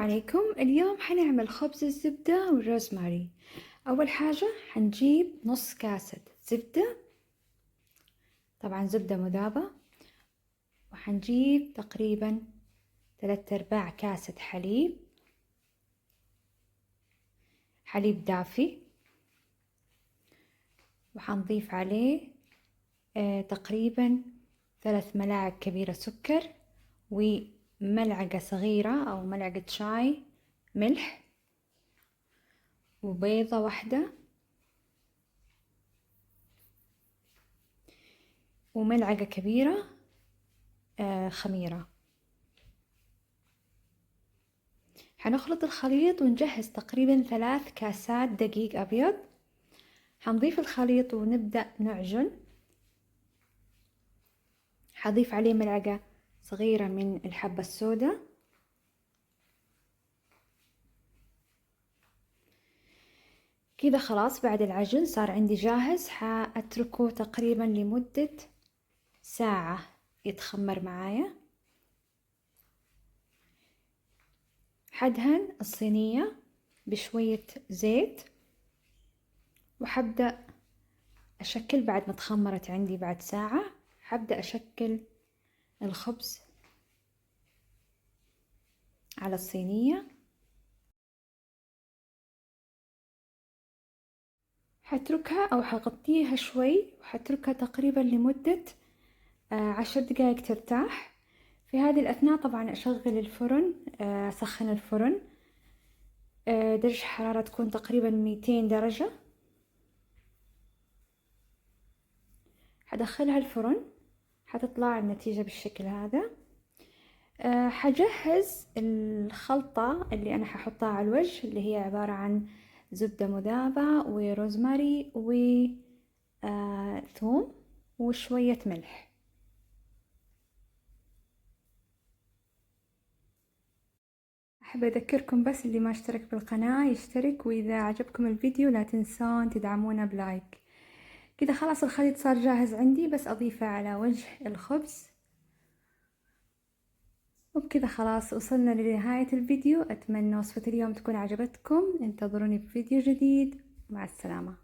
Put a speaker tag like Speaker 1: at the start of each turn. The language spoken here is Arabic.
Speaker 1: عليكم. اليوم حنعمل خبز الزبدة والروزماري. أول حاجة حنجيب نص كاسة زبدة، طبعا زبدة مذابة، وحنجيب تقريبا 3/4 كاسة حليب دافي، وحنضيف عليه تقريبا 3 ملاعق كبيرة سكر، وملعقة صغيرة أو ملعقة شاي ملح، وبيضة واحدة، وملعقة كبيرة خميرة. حنخلط الخليط ونجهز تقريبا 3 كاسات دقيق أبيض. حنضيف الخليط ونبدأ نعجن. حضيف عليه ملعقة صغيرة من الحبة السوداء، كذا خلاص. بعد العجن صار عندي جاهز. حأتركه تقريبا لمدة ساعة يتخمر معايا. حدهن الصينية بشوية زيت، وحبدأ أشكل بعد ما تخمرت عندي بعد ساعة. حبدأ أشكل الخبز على الصينية. حتركها أو حغطيها شوي، وحتركها تقريبا لمدة 10 دقايق ترتاح. في هذه الأثناء طبعا أشغل الفرن، أسخن الفرن، درجة حرارة تكون تقريبا 200 درجة. حدخلها الفرن، حتطلع النتيجة بالشكل هذا. حجهز الخلطة اللي أنا ححطها على الوجه، اللي هي عبارة عن زبدة مذابة وروزماري وثوم وشوية ملح. أحب أذكركم بس اللي ما اشترك بالقناة يشترك، وإذا عجبكم الفيديو لا تنسون تدعمونا بلايك. كده خلاص الخليط صار جاهز عندي، بس أضيفه على وجه الخبز. وبكذا خلاص وصلنا لنهاية الفيديو. أتمنى وصفة اليوم تكون عجبتكم. انتظروني في فيديو جديد. مع السلامة.